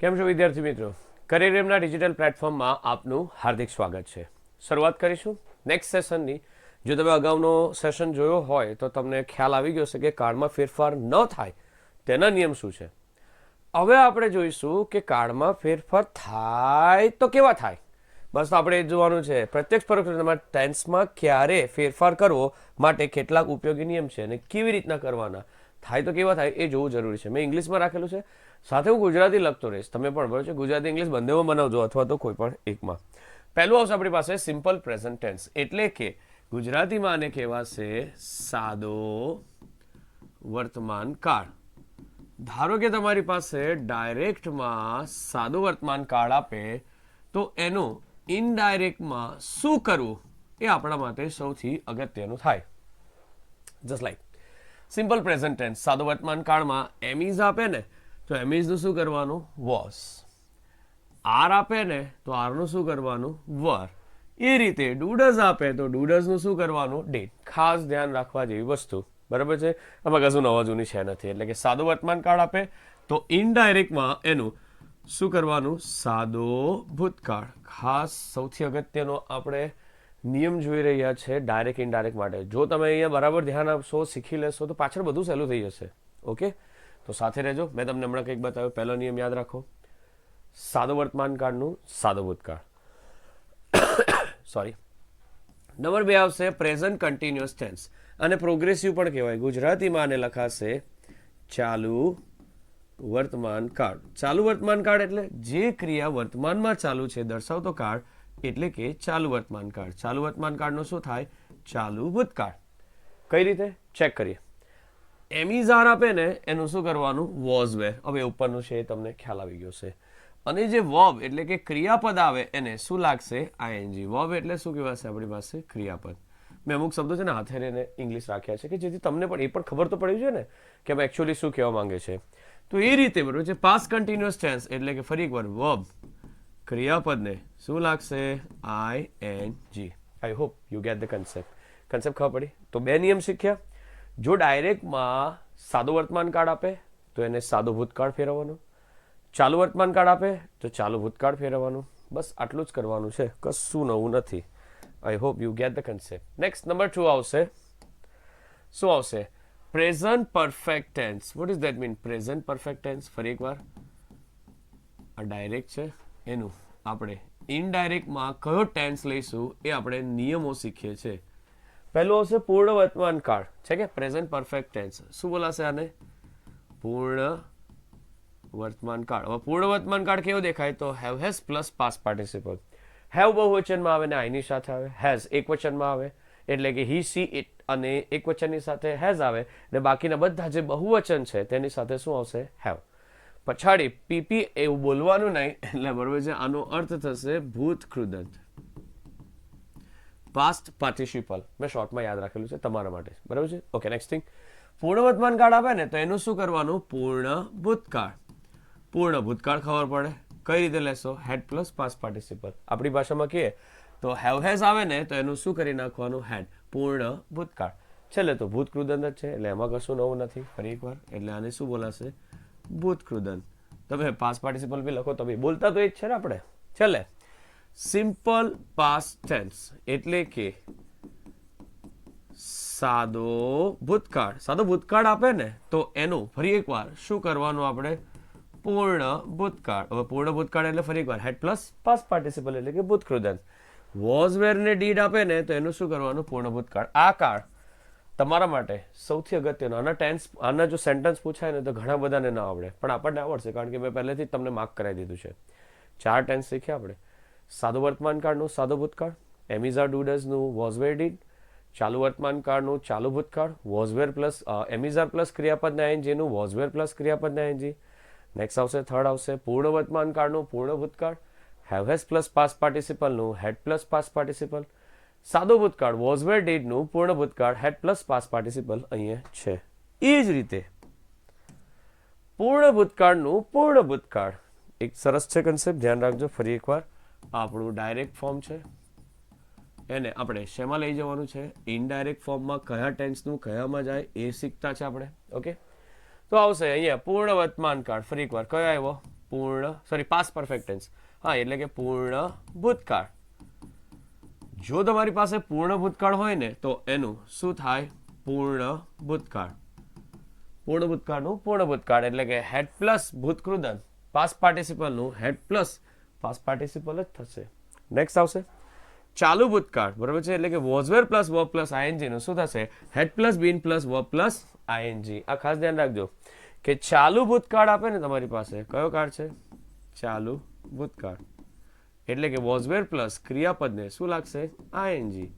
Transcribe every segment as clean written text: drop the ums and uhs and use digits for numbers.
કેમ છો વિદ્યાર્થી મિત્રો? કરિયરમના ડિજિટલ પ્લેટફોર્મમાં આપનું હાર્દિક સ્વાગત છે. શરૂઆત કરીશું નેક્સ્ટ સેશનની. જો તમે અગાઉનો સેશન જોયો હોય તો તમને ખ્યાલ આવી ગયો છે કે કાળમાં ફેરફાર ન થાય તેના નિયમ શું છે. હવે આપણે જોઈશું કે કાળમાં ફેરફાર થાય તો કેવા થાય. બસ આપણે એ જોવાનું છે. પ્રત્યક્ષ પરોક્ષ ટેન્સમાં ક્યારે ફેરફાર કરવો માટે કેટલાક ઉપયોગી નિયમ છે અને કેવી રીતના કરવાના, થાય તો કેવા થાય એ જોવું જરૂરી છે. મેં ઇંગ્લિશમાં રાખેલું છે, સાથે હું ગુજરાતી લખતો રહીશ. તમે પણ બરાબર છે, ગુજરાતી ઇંગ્લિશ બંનેમાં બનાવજો અથવા તો કોઈ પણ એકમાં. પહેલું આવશે આપણી પાસે સિમ્પલ પ્રેઝન્ટ ટેન્સ, એટલે કે ગુજરાતીમાં આને કહેવાશે સાદો વર્તમાન કાળ. ધારો કે તમારી પાસે ડાયરેક્ટમાં સાદો વર્તમાન કાળ આપે તો એનું ઇનડાયરેક્ટમાં શું કરવું એ આપણા માટે સૌથી અગત્યનું થાય. Just like simple present tense સાદો વર્તમાન કાળમાં એમીઝ આપે ને તો એમીઝનું શું કરવાનું? વોઝ. આર આપે ને તો આરનું શું કરવાનું? વર. એ રીતે ડુડઝ આપે તો ડુડઝનું શું કરવાનું? ડીડ. ખાસ ધ્યાન રાખવા જેવી વસ્તુ, બરાબર છે. આમાં કશું નવા જૂની છે નથી. એટલે કે સાદો વર્તમાન કાળ આપે તો ઇનડાયરેક્ટમાં એનું શું કરવાનું? સાદો ભૂતકાળ. ખાસ સૌથી અગત્યનો આપણે નિયમ જોઈ રહ્યા છે ડાયરેક્ટ ઇનડાયરેક્ટ માટે. જો તમે અહીંયા બરાબર ધ્યાન આપશો, શીખી લેશો તો પાછળ બધું સહેલું થઈ જશે. ઓકે, તો સાથે રહેજો. મેં તમને હમણાં કંઈક બતાવ્યું. પહેલો નિયમ યાદ રાખો, સાદો વર્તમાન કાળનું સાદો ભૂતકાળ. સોરી. નંબર 2 આવશે પ્રેઝન્ટ કન્ટિન્યુઅસ ટેન્સ, અને પ્રોગ્રેસિવ પણ કહેવાય. ગુજરાતીમાં આને લખાશે ચાલુ વર્તમાન કાળ. ચાલુ વર્તમાન કાળ એટલે જે ક્રિયા વર્તમાનમાં ચાલુ છે દર્શાવતો કાળ, એટલે કે ચાલુ વર્તમાન કાળ. ચાલુ વર્તમાન કાળનો શું થાય? ચાલુ ભૂતકાળ. કઈ રીતે? ચેક કરીએ. એમિઝાર આપે ને એનું શું કરવાનું? વોઝ વેર. હવે ઉપરનું છે એ તમને ખ્યાલ આવી ગયો છે. અને જે વર્બ એટલે કે ક્રિયાપદ આવે એને શું લાગશે? આઈએનજી. વર્બ એટલે શું કહેવાશે આપણી પાસે? ક્રિયાપદ. મેં અમુક શબ્દો છે ને હાથે રહીને ઇંગ્લિશ રાખ્યા છે કે જેથી તમને પણ એ પણ ખબર તો પડી જોઈએ ને કે અમે એકચ્યુઅલી શું કહેવા માંગે છે. તો એ રીતે બરોબર છે. પાસ્ટ કન્ટિન્યુઅસ ટેન્સ એટલે કે ફરી એકવાર વર્બ ક્રિયાપદને શું લાગશે? ING. I hope you get the concept. Concept ખબર પડી? તો 2 નિયમ શીખ્યા. જો ડાયરેક્ટમાં સાદો વર્તમાન કાળ આપે તો એને સાદો ભૂતકાળ ફેરવવાનું. ચાલુ વર્તમાન કાળ આપે તો ચાલુ ભૂતકાળ ફેરવવાનું. બસ આટલું જ કરવાનું છે, કશું નવું નથી. I hope you get the concept. Next number 2 આવશે. શું આવશે? Present perfect tense. What is that mean? Present perfect tense ફરી એકવાર આ ડાયરેક્ટ છે, એનું આપણે ઇનડાયરેક્ટમાં કયો ટેન્સ લઈશું એ આપણે નિયમો શીખીએ છીએ. પહેલું આવશે પૂર્ણ વર્તમાન કાળ, છે કે પ્રેઝન્ટ પરફેક્ટ ટેન્સ. શું બોલાશે આને? પૂર્ણ વર્તમાન કાળ. હવે પૂર્ણ વર્તમાન કાળ કેવો દેખાય? તો have has plus past participle. Have બહુવચનમાં આવે ને આઈની સાથે આવે. હેઝ એકવચનમાં આવે એટલે કે હી સી ઇટ, અને એકવચનની સાથે હેઝ આવે ને બાકીના બધા જે બહુવચન છે તેની સાથે શું આવશે? હેવ. પછાડી પીપી એવું બોલવાનું નહીં, એટલે બરોબર છે. આનો અર્થ થશે ભૂત કૃદંત, પાસ્ટ પાર્ટિસિપલ. મેં શોર્ટમાં યાદ રાખેલું છે તમારા માટે, બરાબર છે. Okay, next thing. પૂર્ણ વર્તમાન કાળ આવે ને તો એનું શું કરવાનું? પૂર્ણ ભૂતકાળ. પૂર્ણ ભૂતકાળ ખબર પડે કઈ રીતે લેશો? હેડ પ્લસ પાસ્ટ પાર્ટિસિપલ. આપણી ભાષામાં કહીએ તો હેવ હેઝ આવે ને તો એનું શું કરી નાખવાનું? હેડ. પૂર્ણ ભૂતકાળ. છેલ્લે તો ભૂત કૃદંત જ છે, એટલે એમાં કશું નવું નથી. ફરી એકવાર એટલે આને શું બોલાશે? ભૂત કૃદંત. તમે પાસ્ટ પાર્ટિસિપલ બી લખો તો બી બોલતા તો એ જ છે ને આપણે. છેલ્લે સિમ્પલ પાસ્ટ ટેન્સ એટલે કે સાદો ભૂતકાળ. સાદો ભૂતકાળ આપે ને તો એનું ફરી એકવાર શું કરવાનું આપણે? પૂર્ણ ભૂતકાળ. હવે પૂર્ણ ભૂતકાળ એટલે ફરી એકવાર હેડ પ્લસ પાસ્ટ પાર્ટિસિપલ એટલે કે ભૂત કૃદંત. વોઝ વેર ને ડીડ આપે ને તો એનું શું કરવાનું? પૂર્ણ ભૂતકાળ. આ કાળ તમારા માટે સૌથી અગત્યનો. આના ટેન્સ, આના જો સેન્ટેન્સ પૂછાય ને તો ઘણા બધાને ના આવડે, પણ આપણને આવડશે કારણ કે મેં પહેલેથી જ તમને માર્ક કરાવી દીધું છે. 4 ટેન્સ શીખ્યા આપણે. સાદો વર્તમાન કાળનું સાદો ભૂતકાળ, એમિઝાર ડુડઝનું વોઝ વેર ડીડ, ચાલુ વર્તમાન કાળનું ચાલુ ભૂતકાળ, was were plus am is are plus ક્રિયાપદના આઈએનજીનું વોઝ વેર પ્લસ ક્રિયાપદના આઈએનજી. નેક્સ્ટ આવશે, થર્ડ આવશે પૂર્ણ વર્તમાન કાળનું પૂર્ણ ભૂતકાળ, હેવ હેઝ પ્લસ પાસ્ટ પાર્ટિસિપલનું હેડ પ્લસ પાસ્ટ પાર્ટિસિપલ. સાદો ભૂતકાળ વોઝ વેર ડીડનું પૂર્ણ ભૂતકાળ હેડ પ્લસ પાસ્ટ પાર્ટિસિપલ અહીંયા છે. એ જ રીતે પૂર્ણ ભૂતકાળનું પૂર્ણ ભૂતકાળ. એક સરસ છે કન્સેપ્ટ, ધ્યાન રાખજો. ફરી એકવાર આપણું ડાયરેક્ટ ફોર્મ છે, એને આપણે શેમાં લઈ જવાનું છે? ઇનડાયરેક્ટ ફોર્મમાં. કયા ટેન્સનું કયામાં જાય એ શીખતા છે આપણે. ઓકે, તો આવશે અહીંયા પૂર્ણ વર્તમાન કાળ. ફરી એકવાર કયો આવ્યો? Past perfect tense. હા, એટલે કે પૂર્ણ ભૂતકાળ. જો તમારી પાસે પૂર્ણ ભૂતકાળ હોય ને તો એનું શું થાય? પૂર્ણ ભૂતકાળ. પૂર્ણ ભૂતકાળનું પૂર્ણ ભૂતકાળ એટલે કે હેડ પ્લસ ભૂતકૃદંત. પાસ્ટ પાર્ટિસિપલનું હેડ પ્લસ પાસ્ટ પાર્ટિસિપલ જ થશે. નેક્સ્ટ આવશે ચાલુ ભૂતકાળ, બરાબર છે, એટલે કે was were plus verb plus ING નું શું થશે? Had plus been plus verb plus ING. આ ખાસ ધ્યાન રાખજો કે ચાલુ ભૂતકાળ આપે ને તમારી પાસે, કયો કાળ છે? ચાલુ ભૂતકાળ. એટલે કે વોઝ વેર પ્લસ ક્રિયાપદને શું લાગશે? આઈએનજી.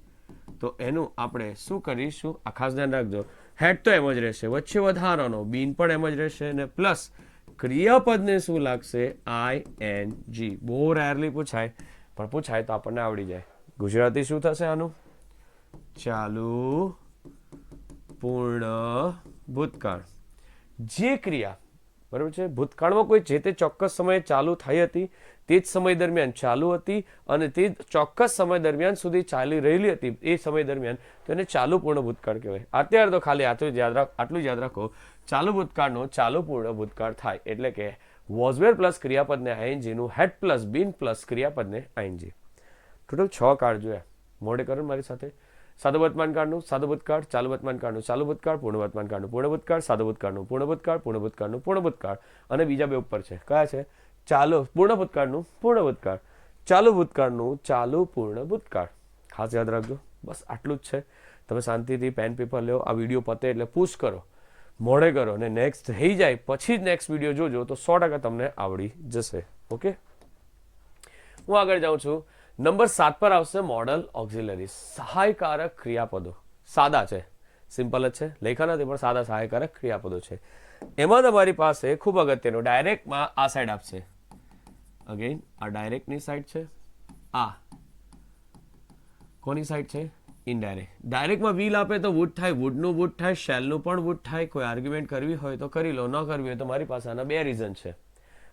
તો એનું આપણે શું કરીશું? આ ખાસ ધ્યાન રાખજો. હેડ તો એમ જ રહેશે, વચ્ચે વધારાનો બીન પણ એમ જ રહેશે, અને પ્લસ ક્રિયાપદને શું લાગશે? આઈએનજી. બહુ રેરલી પૂછાય, પણ પૂછાય તો આપણને આવડી જાય. ગુજરાતી શું થશે આનું? ચાલુ પૂર્ણ ભૂતકાળ. જે ક્રિયા, બરાબર છે, ભૂતકાળમાં કોઈ જે તે ચોક્કસ સમયે ચાલુ થઈ હતી, તે જ સમય દરમિયાન ચાલુ હતી અને તે ચોક્કસ સમય દરમિયાન સુધી ચાલી રહેલી હતી, એ સમય દરમિયાન તો એને ચાલુ પૂર્ણ ભૂતકાળ કહેવાય. અત્યારે તો ખાલી આટલું જ યાદ રાખો, ચાલુ ભૂતકાળનો ચાલુ પૂર્ણ ભૂતકાળ થાય એટલે કે વોઝ વેર પ્લસ ક્રિયાપદને આઈએનજી નું હેડ પ્લસ બીન પ્લસ ક્રિયાપદને આઈએનજી. ટોટલ 6 કાળ જોયા. મોડે કરો મારી સાથે. સાદું વર્તમાન કાળનું સાદું ભૂતકાળ, ચાલુ વર્તમાન કાળનું ચાલુ ભૂતકાળ, પૂર્ણ વર્તમાન કાળનું પૂર્ણ ભૂતકાળ, સાદું ભૂતકાળનું પૂર્ણ ભૂતકાળ, પૂર્ણ ભૂતકાળનું પૂર્ણ ભૂતકાળ, અને બીજા બે ઉપર છે. કયા છે? ચાલુ પૂર્ણ ભૂતકાળનું પૂર્ણ ભૂતકાળ, ચાલુ ભૂતકાળનું ચાલુ પૂર્ણ ભૂતકાળ. ખાસ યાદ રાખજો. બસ આટલું જ છે. તમે શાંતિથી પેન પેપર લો, આ વિડીયો પતે એટલે પૂછ કરો, મોડે કરો, અને નેક્સ્ટ થઈ જાય પછી જ નેક્સ્ટ વિડીયો જોજો તો 100% તમને આવડી જશે. ઓકે, હું આગળ જાઉં છું. નંબર 7 પર આવશે મોડલ ઓક્ઝિલરી, સહાયકારક ક્રિયાપદો. સાદા છે, સિમ્પલ જ છે, લેખા નથી, પણ સાદા સહાયકારક ક્રિયાપદો છે. એમાં તમારી પાસે ખૂબ અગત્યનું ડાયરેક્ટમાં આ સાઈડ આપશે. અગેન આ ડાયરેક્ટની સાઈડ છે, આ કોની સાઈડ છે? ઇનડાયરેક્ટ. ડાયરેક્ટમાં વ્હીલ આપે તો વુડ થાય, વુડનું વુડ થાય, શેલનું પણ વુડ થાય. કોઈ આર્ગ્યુમેન્ટ કરવી હોય તો કરી લો, ન કરવી હોય તો મારી પાસે આના 2 રીઝન છે.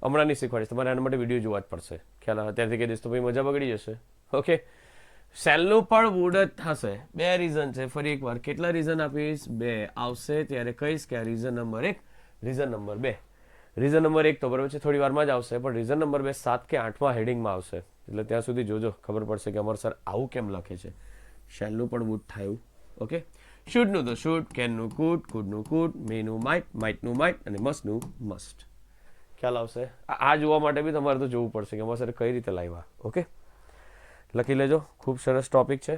હમણાં નહીં શીખવાડીશ, તમારે આના માટે વિડીયો જોવા જ પડશે. ખ્યાલ આવે? અત્યારથી કહી દઈશ તો ભાઈ મજા બગડી જશે. ઓકે, સેલનું પણ વુડ જ થશે. 2 રીઝન છે. ફરી એકવાર કેટલા રીઝન આપીશ? 2 આવશે ત્યારે કહીશ કે આ reason number 1, reason number 2. Reason number 1 તો બરાબર છે, થોડી વારમાં જ આવશે, પણ રીઝન નંબર 2 7 કે 8માં હેડિંગમાં આવશે. એટલે ત્યાં સુધી જોજો, ખબર પડશે કે અમાર સર આવું કેમ લખે છે. શેલનું પણ વુડ થાય. ઓકે, શુડનું તો શુડ, કેનનું કુડ, કુડનું કુડ, મેનું માઇટ, માઇટનું માઇટ, અને મસ્ટનું મસ્ટ. ખ્યાલ આવશે? આ જોવા માટે બી તમારે તો જોવું પડશે કે અમારે સર કઈ રીતે લાવ્યા. ઓકે, લખી લેજો. ખૂબ સરસ ટોપિક છે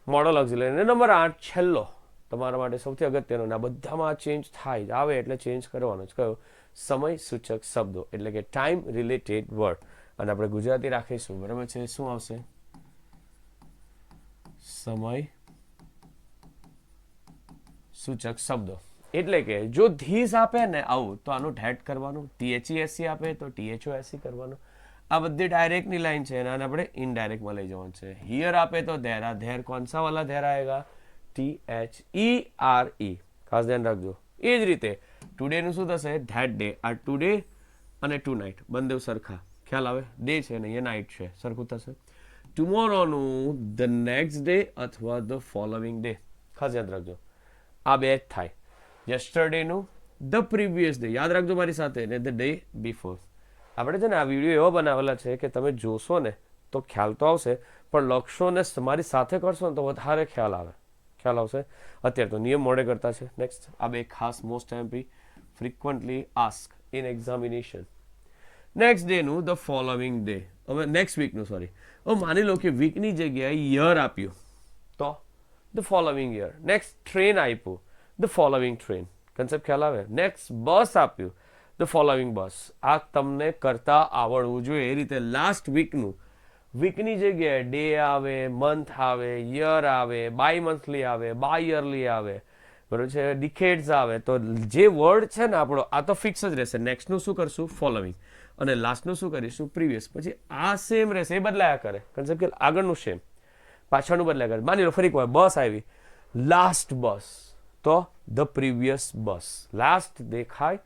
મોડલ ઓક્ઝિલરી. નંબર 8 છેલ્લો તમારા માટે સૌથી અગત્યનો, આ બધામાં ચેન્જ થાય આવે એટલે ચેન્જ કરવાનો જ. કયો? સમય સૂચક શબ્દો, એટલે કે ટાઈમ રિલેટેડ વર્ડ. અને આપણે ગુજરાતી રાખીશું, બરાબર છે. શું આવશે? સમય સૂચક શબ્દો. એટલે કે જો ધીસ આપે ને આવું તો આનું હેડ કરવાનું, THESE આપે તો THOSE કરવાનું. આ બધી ડાયરેક્ટની લાઈન છે, અને આપણે ઇનડાયરેક્ટમાં લઈ જવાનું છે. હિયર આપે તો ધેર, આ ધેર કોણ સા વાલા ધેર આएगा? THERE. ખાસ ધ્યાન રાખજો. એ જ રીતે ટુડેનું શું થશે? That day. આ ટુડે અને ટુ નાઇટ બંને સરખા. ખ્યાલ આવે? ડે છે ને એ નાઇટ છે, સરખું થશે. ટુમોરોનું ધ નેક્સ્ટ ડે અથવા ધ ફોલોવિંગ ડે. ખાસ યાદ રાખજો, આ 2 જ થાય. યસ્ટરડેનું ધ પ્રીવિયસ ડે, યાદ રાખજો મારી સાથે, ને ધ ડે બિફોર. આપણે છે ને આ વિડીયો એવા બનાવેલા છે કે તમે જોશો ને તો ખ્યાલ તો આવશે, પણ લખશો ને તમારી સાથે કરશો ને તો વધારે ખ્યાલ આવે. ખ્યાલ આવશે? અત્યારે તો નિયમ મોડે કરતા છે. નેક્સ્ટ આ 2 ખાસ મોસ્ટ એમ્પી frequently ask in examination. Next ડેનું ધ ફોલોવિંગ ડે. હવે નેક્સ્ટ વીકનું, સોરી, હવે માની લો કે વીકની જગ્યાએ યર આપ્યું તો the following year. Next train આપ્યું, ધ ફોલોવિંગ ટ્રેન. કન્સેપ્ટ ખ્યાલ આવે? નેક્સ્ટ બસ આપ્યું, ધ ફોલોવિંગ બસ. આ તમને કરતા આવડવું જોઈએ. એ રીતે લાસ્ટ વીકનું, વીકની જગ્યાએ ડે આવે, મંથ આવે, યર આવે, બાય મંથલી આવે, બાય યરલી આવે, બરાબર છે, ડિકેડ્સ આવે. તો જે વર્ડ છે ને આપણો, આ તો ફિક્સ જ રહેશે. નેક્સ્ટનું શું કરશું? ફોલોવિંગ. અને લાસ્ટનું શું કરીશું? પ્રીવિયસ. પછી આ સેમ રહેશે, એ બદલાયા કરે. કન્સેપ્ટ કે આગળનું સેમ, પાછળનું બદલાયા કરે. માની લો ફરી એકવાર બસ આવી, લાસ્ટ બસ, તો ધ પ્રીવિયસ બસ. લાસ્ટ દેખાય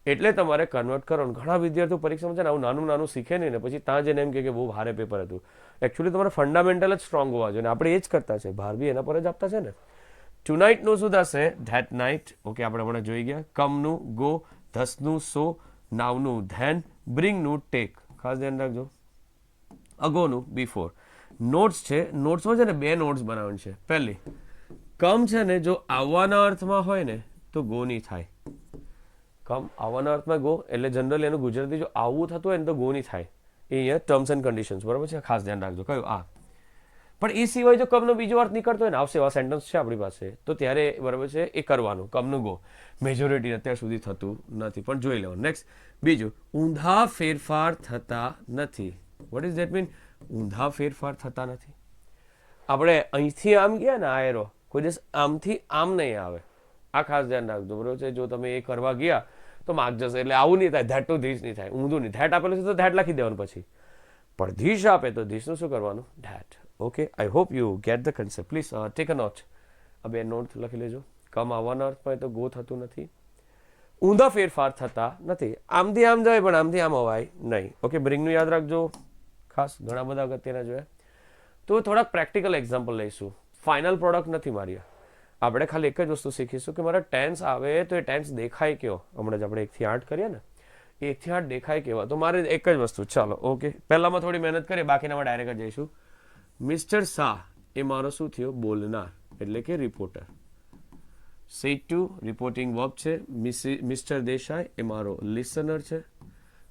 એટલે તમારે કન્વર્ટ કરવાનું. ઘણા વિદ્યાર્થીઓ પરીક્ષામાં છે ને આવું નાનું નાનું શીખે નહીં, ને પછી ત્યાં જઈને એમ કે બહુ ભારે પેપર હતું. એકચ્યુઅલી તમારે ફંડામેન્ટલ જ સ્ટ્રોંગ હોવા જોઈએ. આપણે એ જ કરતા છે, બહાર બી એના પર જ આપતા છે ને. ટુ નાઇટનું શું થશે? That night. ઓકે, આપણે હમણાં જોઈ ગયા. કમનું ગો, ધસનું સો, નાવનું ધેન, બ્રિંગનું ટેક, ખાસ ધ્યાન રાખજો. અગોનું બિફોર. નોટ્સ છે, નોટ્સમાં છે ને બે નોટ્સ બનાવવાની છે. પહેલી, કમ છે ને જો આવવાના અર્થમાં હોય ને તો ગો નહીં થાય. કમ આવવાના અર્થમાં ગો એટલે જનરલી એનું ગુજરાતી જો આવવું થતું હોય ને તો ગો નહીં થાય. એ અહીંયા ટર્મ્સ એન્ડ કન્ડિશન્સ બરાબર છે, ખાસ ધ્યાન રાખજો. કયું? આ. પણ એ સિવાય જો કમનો બીજો અર્થ નીકળતો હોય ને, આવશે એવા સેન્ટેન્સ છે આપણી પાસે, તો ત્યારે બરાબર છે એ કરવાનું, કમનું ગો. મેજોરિટી અત્યાર સુધી થતું નથી, પણ જોઈ લેવાનું. નેક્સ્ટ, બીજું, ઊંધા ફેરફાર થતા નથી. Vote is that mean? ઊંધા ફેરફાર થતા નથી. આપણે અહીંથી આમ ગયા ને, આ એરો કોઈ દિવસ આમથી આમ નહીં આવે. આ ખાસ ધ્યાન રાખજો બરોબર છે. જો તમે એ કરવા ગયા તો માર્ક જશે. એટલે આવું નહીં થાય, ધેટ ટુ ધીસ નહીં થાય, ઊંધું નહીં. ધેટ આપેલું છે તો ધેટ લખી દેવાનું પછી, પણ ધીસ આપે તો ધીસનું શું કરવાનું? That. Okay, I hope you get the concept. Please take a note. આ બે નોટ લખી લેજો. કમ આવવાના અર્થમાં તો ગો થતું નથી. ઊંધા ફેરફાર થતા નથી. આમથી આમ જાય પણ આમથી આમ અવાય નહીં. ઓકે, બ્રિંગનું યાદ રાખજો ખાસ, ઘણા બધા અગત્યના જોયા. તો થોડાક પ્રેક્ટિકલ એક્ઝામ્પલ લઈશું. ફાઇનલ પ્રોડક્ટ નથી મારી. આપણે ખાલી એક જ વસ્તુ શીખીશું કે મારા ટેન્સ આવે તો એ ટેન્સ દેખાય કેવો. હમણાં જ આપણે 1 થી 8 કરીએ ને, એ 1 થી 8 દેખાય કેવા. તો મારે એક જ વસ્તુ. ચાલો ઓકે, પહેલામાં થોડી મહેનત કરીએ, બાકીનામાં ડાયરેક્ટ જ જઈશું. મિસ્ટર શાહ એ મારો શું થયો? બોલનાર એટલે કે reporter. Said to reporting verb છે. મિસ્ટર દેસાઈ એ મારો લિસનર છે.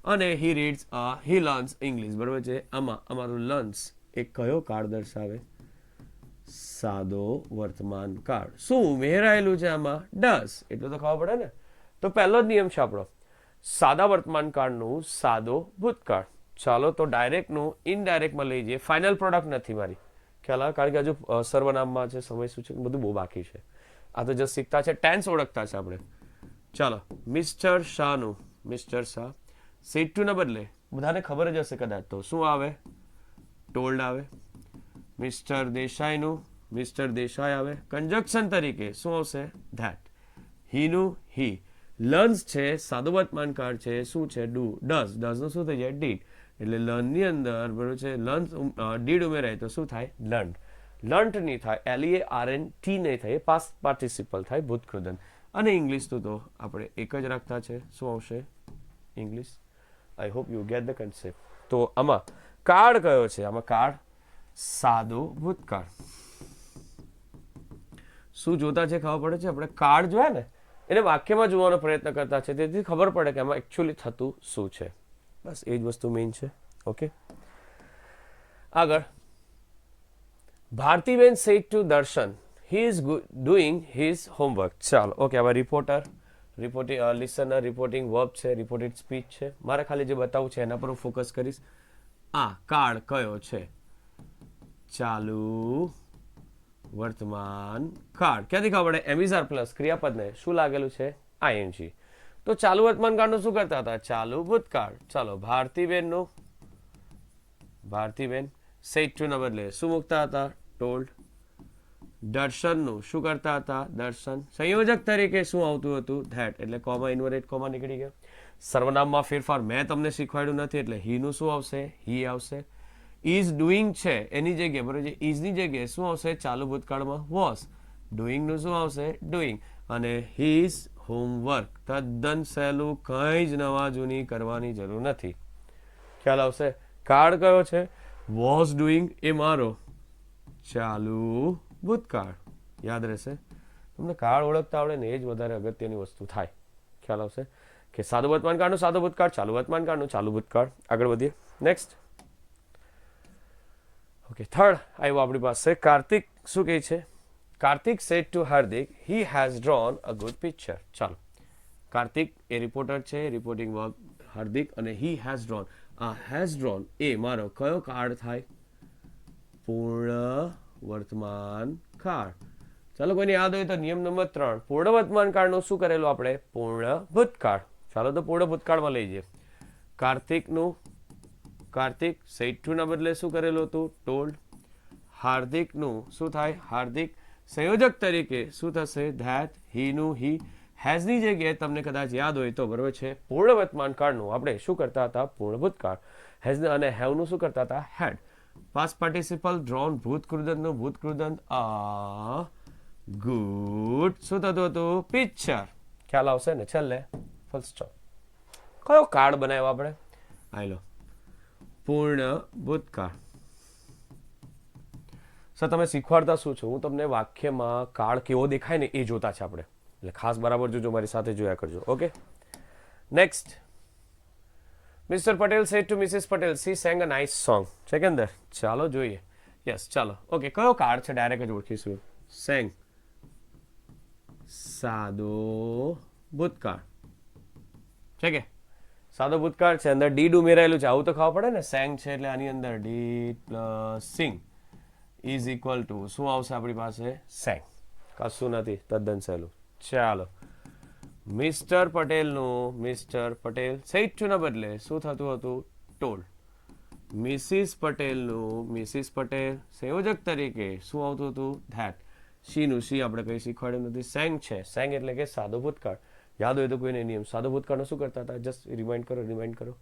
અને હી રીડ્સ હી લર્ન્સ ઇંગ્લિશ બરાબર છે. આમાં અમારું લર્ન્સ એ કયો કાળ દર્શાવે? સાદો વર્તમાન કાળ. શું ઉમેરાયેલું છે આમાં? ડઝ. એટલું તો ખબર પડે ને. તો પહેલો જ નિયમ છે આપણો, સાદા વર્તમાન કાળનું સાદો ભૂતકાળ. ચાલો તો ડાયરેક્ટનું ઇનડાયરેક્ટમાં લઈ જઈએ. ફાઇનલ પ્રોડક્ટ નથી મારી, ખ્યાલ આવે? કારણ કે હજુ સર્વનામમાં છે, સમય સૂચક બધું બહુ બાકી છે. આ તો જસ્ટ શીખતા છે, ટેન્સ ઓળખતા છે આપણે. ચાલો, મિસ્ટર શાહનું, મિસ્ટર શાહ. સેડ ટુ ના બદલે બધાને ખબર જ હશે કદાચ, તો શું આવે? ટોલ્ડ આવે. મિસ્ટર દેસાઈનું, મિસ્ટર દેસાઈ આવે. કંજક્શન તરીકે શું આવશે? ધેટ. હીનું હી. લર્ન્સ છે, સાદો વર્તમાન કાળ છે, શું છે? ડુ. ડઝ. ડઝનું શું થઈ જાય? ડીડ. એટલે લર્નની અંદર બરોબર છે, લર્ન્સ ડીડ ઉમેરાય તો શું થાય? લર્ન. લર્ન્ટ નહીં થાય, LEARNT નહીં થાય, પાસ્ટ પાર્ટિસિપલ થાય, ભૂતકૃદન. અને ઇંગ્લિશનું તો આપણે એક જ રાખતા છે, શું આવશે? English. I hope you get the concept. તો આમાં કાળ કયો છે? આમાં કાળ સાદો ભૂતકાળ. શું જોતા છે ખબર પડે છે? આપણે કાળ જોયા ને એને વાક્યમાં જોવાનો પ્રયત્ન કરતા છે, તેથી ખબર પડે કે આમાં એકચ્યુઅલી થતું શું છે. બસ એ જ વસ્તુ મેઇન છે. ઓકે, આગળ. ભારતીબેન સેડ ટુ દર્શન he is doing his homework. ચાલો ઓકે, હવે reporter, reporting listener, reporting verb છે, રિપોર્ટેડ સ્પીચ છે. મારે ખાલી જે બતાવવું છે એના પર હું ફોકસ કરીશ. આ કાળ કયો છે? ચાલુ વર્તમાન કાળ. ક્યાંથી ખબર પડે? એમિઝાર પ્લસ ક્રિયાપદને શું લાગેલું છે? ING. તો ચાલુ વર્તમાન કાળનું શું કરતા હતા? ચાલુ ભૂતકાળ. ચાલો, ભારતીબેનનું, ભારતીબેન સેડ ટુ ના બદલે શું મૂકતા હતા? ટોલ્ડ. દર્શનનું શું કરતા હતા? દર્શન. સંયોજક તરીકે શું આવતું હતું? ધેટ. એટલે કોમા, ઇન્વર્ટેડ કોમા નીકળી ગયા. સર્વનામમાં ફેરફાર મેં તમને શીખવાડ્યું નથી, એટલે હીનું શું આવશે? હી આવશે. ઇઝ ડુઈંગ છે એની જગ્યાએ બરોબર છે, ઇઝની જગ્યાએ શું આવશે? ચાલુ ભૂતકાળમાં વોઝ. ડુઈંગનું શું આવશે? ડુઈંગ. અને હીઝ હોમવર્ક. તદ્દન સહેલું, કંઈ જ નવા જૂની કરવાની જરૂર નથી. ખ્યાલ આવશે? કાળ કયો છે? વોઝ ડુઈંગ એ મારો ચાલુ ભૂતકાળ. યાદ રહેશે તમને? કાળ ઓળખતા આવડે ને એ જ વધારે અગત્યની વસ્તુ થાય. ખ્યાલ આવશે કે સાદુ વર્તમાન કાળનું સાદુ ભૂતકાળ, ચાલુ વર્તમાન કાળનું ચાલુ ભૂતકાળ. આગળ વધીએ. નેક્સ્ટ. ઓકે, થર્ડ આવ્યો આપણી પાસે. કાર્તિક શું કહે છે? Kartik said to Hardik he has drone a good picture. ચાલો, કાર્તિક એ રિપોર્ટર છે, રિપોર્ટિંગ વર્બ હાર્દિક, અને હી હેઝ ડ્રોન. આ હેઝ ડ્રોન એ મારો કયો કાળ થાય? પૂર્ણ વર્તમાન કાળ. ચાલો, કોઈને યાદ હોય તો નિયમ નંબર 3, પૂર્ણ વર્તમાન કાળનું શું કરેલું આપણે? પૂર્ણ ભૂતકાળ. ચાલો તો પૂર્ણ ભૂતકાળમાં લઈ જઈએ. કાર્તિકનું, કાર્તિક સેડ ટુ ના બદલે શું કરેલું હતું? ટોલ્ડ. હાર્દિકનું શું થાય? હાર્દિક. સંયોજક તરીકે શું થશે? ધેટ. હીનું હી. હેઝની જગ્યાએ તમને કદાચ યાદ હોય તો બરોબર છે, પૂર્ણ વર્તમાન કાળનું આપણે શું કરતા હતા? પૂર્ણ ભૂતકાળ. હેઝ અને હેવનું શું કરતા હતા? હેડ. પાસ્ટ પાર્ટિસિપલ ડ્રોન ભૂતકૃદંતનું ભૂતકૃદંત અ ગુડ શું થતું હતું? પિક્ચર. ખ્યાલ આવશે ને? છેલ્લે ફૂલ સ્ટોપ. કયો કાળ બનાવ્યો આપણે? આઈ લો પૂર્ણ ભૂતકાળ. સર તમે શીખવાડતા શું છો? હું તમને વાક્યમાં કાળ કેવો દેખાય ને એ જોતા છે આપણે, એટલે ખાસ બરાબર જોજો, મારી સાથે જોયા કરજો. Okay, next. Mister Patel said to Mrs Patel she sang a nice song. છે કે અંદર? ચાલો જોઈએ. યસ, ચાલો. ઓકે, કયો કાળ છે ડાયરેક્ટ જ ઓળખીશું. સેંગ સાદો ભૂતકાળ છે કે સાદો ભૂતકાળ છે, અંદર ડીડ ઉમેરાયેલું છે, આવું તો ખબર પડે ને. સેંગ છે એટલે આની અંદર did plus sing is equal to શું આવશે આપણી પાસે? સેંગ. કશું નથી, તદ્દન સહેલું. ચાલો, મિસ્ટર પટેલનું મિસ્ટર પટેલ સેડ ટુ ના બદલે શું થતું હતું? ટોલ્ડ. મિસિસ પટેલનું મિસિસ પટેલ સંયોજક તરીકે શું આવતું હતું? ધેટ. શીનું શી આપણે કંઈ શીખવાડ્યું નથી. સેંગ છે, સેંગ એટલે કે સાદો ભૂતકાળ. યાદ હોય તો કોઈને નિયમ. સાદો ભૂતકાળનો શું કરતા હતા? જસ્ટ રિમાઇન્ડ કરો.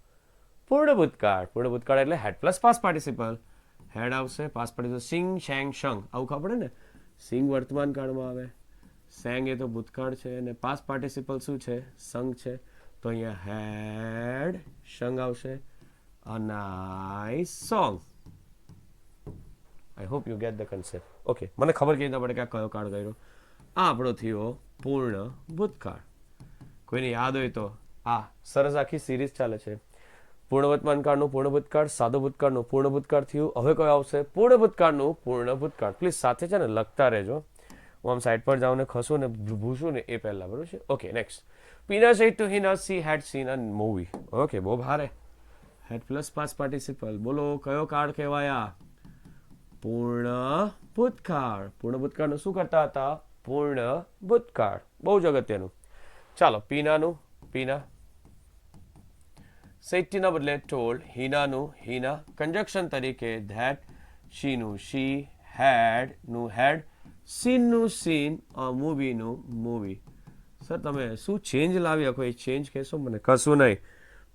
પૂર્ણ ભૂતકાળ. પૂર્ણ ભૂતકાળ એટલે હેડ પ્લસ પાસ્ટ પાર્ટિસિપલ. હેડ આવશે, પાસ્ટ પાર્ટિસિપલ સિંગ શેંગ શંગ, આવું ખબર પડે ને. સિંગ વર્તમાન કાળમાં આવે, સેંગ એ તો ભૂતકાળ છે, અને પાસ્ટ પાર્ટિસિપલ શું છે? સંગ છે. તો અહીંયા હેડ શંગ આવશે. A nice song. I hope you get the concept. Okay, મને ખબર કેવી રીતે પડે કે આ કયો કાળ કર્યો? આ આપણો થયો પૂર્ણ ભૂતકાળ. કોઈને યાદ હોય તો આ સરસ આખી સિરીઝ ચાલે છે. પૂર્ણ વર્તમાન કાળનું પૂર્ણ ભૂતકાળ, સાદો ભૂતકાળનું પૂર્ણ ભૂતકાળ થયું. હવે કયો આવશે? પૂર્ણ ભૂતકાળનું પૂર્ણ ભૂતકાળ. પ્લીઝ સાથે છે ને લખતા રહેજો. હું આમ સાઈડ પર જાઉં ને ખસું ને ભૂસું ને એ પહેલા, બરોબર છે? Okay, next. Pina said to Hina she had seen a movie. Okay, બહુ ભારે. Had plus past participle. બોલો કયો કાળ કહેવાયા? પૂર્ણ ભૂતકાળ. પૂર્ણ ભૂતકાળનું શું કરતા હતા? પૂર્ણ ભૂતકાળ. બહુ જ અગત્યનું. ચાલો, પીનાનું પીના સેટ્ટીના બદલે ટોલ્ડ. હિનાનું હિના કંજક્શન તરીકે ધેટ. શીનું શી, હેડનું હેડ, સીનનું સીન, મૂવીનું મૂવી. સર તમે શું ચેન્જ લાવ્યા? કોઈ ચેન્જ કહેશો મને? કશું નહીં.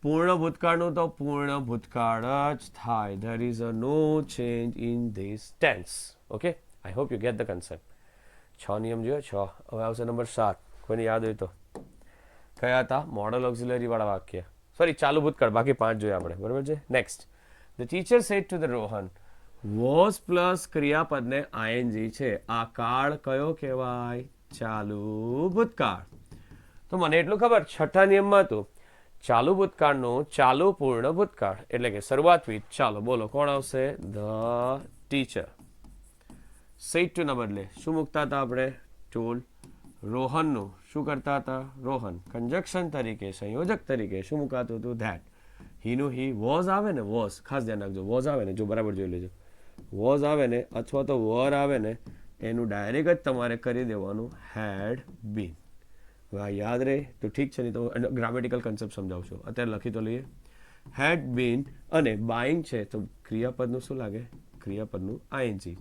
પૂર્ણ ભૂતકાળનું તો પૂર્ણ ભૂતકાળ જ થાય. There is a no change in this tense. Okay, I hope you get the concept. 6 નિયમ જોયો? 6. હવે આવશે નંબર 7. કોઈને યાદ હોય તો કયા હતા? મોડલ ઓક્ઝિલરી વાળા વાક્ય. સોરી, ચાલુ ભૂતકાળ. બાકી 5 જોયા આપણે, બરાબર છે? Next. The teacher said to the Rohan. Was plus ક્રિયાપદને આઈએનજી છે. આ કાળ કયો કહેવાય? ચાલુ ભૂતકાળ. તો મને એટલું ખબર, 6થા નિયમમાં હતું ચાલુ ભૂતકાળનું ચાલુ પૂર્ણ ભૂતકાળ એટલે કે શરૂઆત વિથ. ચાલો બોલો કોણ આવશે? The teacher. સેડ ટુ ના બદલે શું મૂકતા હતા આપણે? ટોલ્ડ. રોહનનું શું કરતા હતા? રોહન કંજક્શન તરીકે સંયોજક તરીકે શું મુકાતું હતું? ધેટ. હીનું હી. વોઝ આવે ને, વોઝ ખાસ ધ્યાન રાખજો. વોઝ આવે ને, જો બરાબર જોઈ લેજો. વોઝ આવે ને અથવા તો વર આવે ને, એનું ડાયરેક્ટ જ તમારે કરી દેવાનું હેડ બીન. યાદ રહે તો ઠીક છે, નહીં તો ગ્રામેટિકલ કન્સેપ્ટ સમજાવશો. અત્યારે લખી તો લઈએ. હેડ બીન અને બાઇંગ છે તો ક્રિયાપદનું શું લાગે? ક્રિયાપદનું આઈએનજી.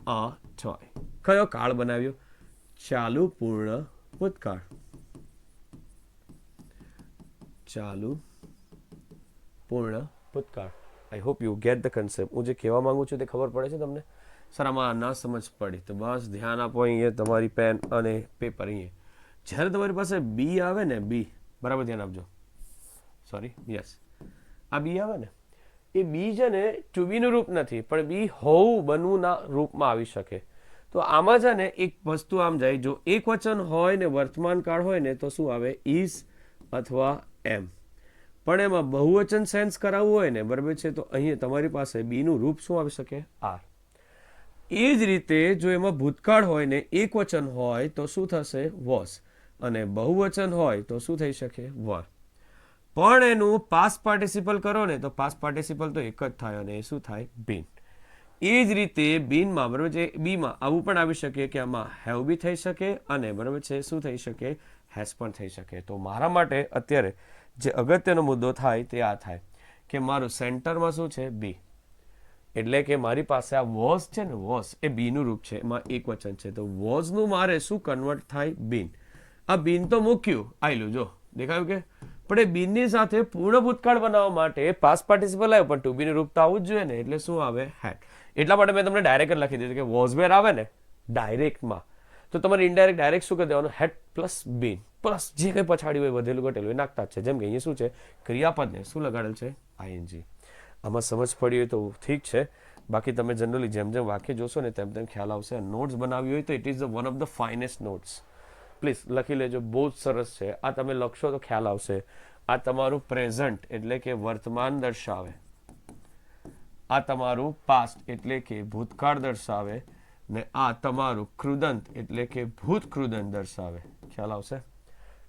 A toy. કયો કાળ બનાવ્યો? ચાલુ પૂર્ણ ભૂતકાળ. ચાલુ પૂર્ણ ભૂતકાળ. આઈ hope you get the concept. હું જે કહેવા માંગુ છું તે ખબર પડે છે તમને? સર આમાં ના સમજ પડી તો બસ ધ્યાન આપો. અહીંયા તમારી પેન અને પેપર. અહીંયા જ્યારે તમારી પાસે બી આવે ને, બી બરાબર ધ્યાન આપજો. સોરી, યસ, આ બી આવે ને, એ બી છે ને ટુ બીનું રૂપ નથી, પણ બી હોવું બનવુંના રૂપમાં આવી શકે. તો આમાં છે ને એક વસ્તુ આમ જાય, જો એક વચન હોય ને વર્તમાન કાળ હોય ને તો શું આવે? ઇઝ અથવા એમ. પણ એમાં બહુવચન સેન્સ કરાવવું હોય ને, બરાબર છે, તો અહીંયા તમારી પાસે બીનું રૂપ શું આવી શકે? આર. એ જ રીતે જો એમાં ભૂતકાળ હોય ને એક વચન હોય તો શું થશે? વોઝ. અને બહુવચન હોય તો શું થઈ શકે? વર. પણ એનું પાસ્ટ પાર્ટિસિપલ કરો ને તો પાસ્ટ પાર્ટિસિપલ તો એક જ થાય અને એ શું થાય? બીન. એ જ રીતે બીનમાં બરાબર છે, બીમાં આવું પણ આવી શકે કે આમાં હેવ બી થઈ શકે અને બરાબર છે શું થઈ શકે? હેઝ પણ થઈ શકે. તો મારા માટે અત્યારે જે અગત્યનો મુદ્દો થાય તે આ થાય કે મારું સેન્ટરમાં શું છે? બી. એટલે કે મારી પાસે આ વોઝ છે ને, વોઝ એ બીનું રૂપ છે, એમાં એક વચન છે, તો વોઝનું મારે શું કન્વર્ટ થાય? બીન. આ બીન તો મૂક્યું, આયલું જો દેખાયું કે, પણ એ બીનની સાથે પૂર્ણ ભૂતકાળ બનાવવા માટે પાસ્ટ પાર્ટિસિપલ આવ્યું, પણ ટુ બીનું રૂપ તો આવવું જ જોઈએ ને, એટલે શું આવે? હેડ. એટલા માટે મેં તમને ડાયરેક્ટ લખી દીધું કે વોઝ વેર આવે ને ડાયરેક્ટમાં તો તમારે ઇનડાયરેક્ટ ડાયરેક્ટ શું કરી દેવાનું, હેડ પ્લસ બીન પ્લસ જે કંઈ પછાડી હોય વધેલું ઘટેલું એ નાખતા જ છે. જેમ કે અહીંયા શું છે, ક્રિયાપદને શું લગાડેલ છે, આઈએનજી. આમાં સમજ પડી હોય તો ઠીક છે, બાકી તમે જનરલી જેમ જેમ વાક્ય જોશો ને તેમ તેમ ખ્યાલ આવશે. નોટ્સ બનાવી હોય તો it is the one of the finest notes. Please લખી લેજો, બહુ જ સરસ છે. આ તમે લખશો તો ખ્યાલ આવશે. આ તમારું પ્રેઝન્ટ એટલે કે વર્તમાન દર્શાવે, આ તમારું પાસ્ટ એટલે કે ભૂતકાળ દર્શાવે, ને આ તમારું કૃદંત એટલે કે ભૂત કૃદંત દર્શાવે. ખ્યાલ આવશે?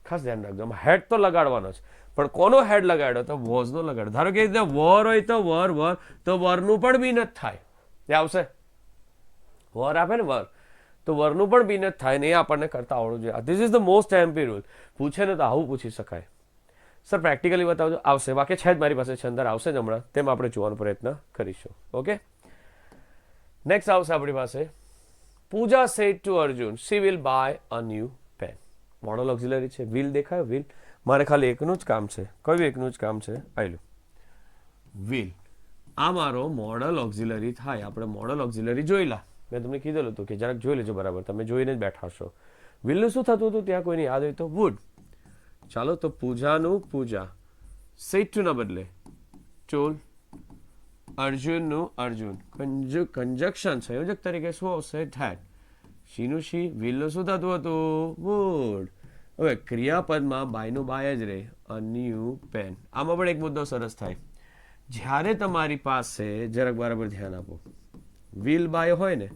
ખાસ ધ્યાન રાખજો. હેડ તો લગાડવાનો જ, પણ કોનો હેડ લગાડ્યો, તો વોઝ નો લગાડ્યો. ધારો કે વર હોય તો વર તો વરનું પણ બિન જ થાય. એ આવશે, વર આપે ને વર, તો વરનું પણ બિન જ થાય ને. એ આપણને કરતા આવડવું જોઈએ. This is the most MP rule. પૂછે ને તો આવું પૂછી શકાય. સર પ્રેક્ટિકલી બતાવજો. આવશે, બાકી છે જ મારી પાસે છે, અંદર આવશે જ હમણાં, તેમ આપણે જોવાનો પ્રયત્ન કરીશું. ઓકે, નેક્સ્ટ આવશે આપણી પાસે, Puja said to Arjun she will buy a new pen. Modal auxiliary છે. વિલ દેખાય? વિલ. મારે ખાલી એકનું જ કામ છે. કયું એકનું જ કામ છે? આયલું વિલ. આ મારો મોડલ ઓક્ઝિલરી થાય. આપણે મોડલ ઓક્ઝિલરી જોઈલા. મેં તમને કીધેલું હતું કે જરાક જોઈ લેજો બરાબર. તમે જોઈને જ બેઠા છો. વિલનું શું થતું હતું ત્યાં કોઈને યાદ હોય તો? વુડ. ચાલો, તો પૂજાનું પૂજા, સેડ ટુ ના બદલે ટોલ, અર્જુનનું અર્જુન, કંજક્શન સંયોજક તરીકે શું આવશે? ધેટ. શીનું શી, વિલનું શું થતું હતું? વુડ. હવે ક્રિયાપદમાં બાયનું બાય જ રહે. A new pen. આમાં પણ એક મુદ્દો સરસ થાય. જ્યારે તમારી પાસે, જરાક બરાબર ધ્યાન આપો, વિલ બાય હોય ને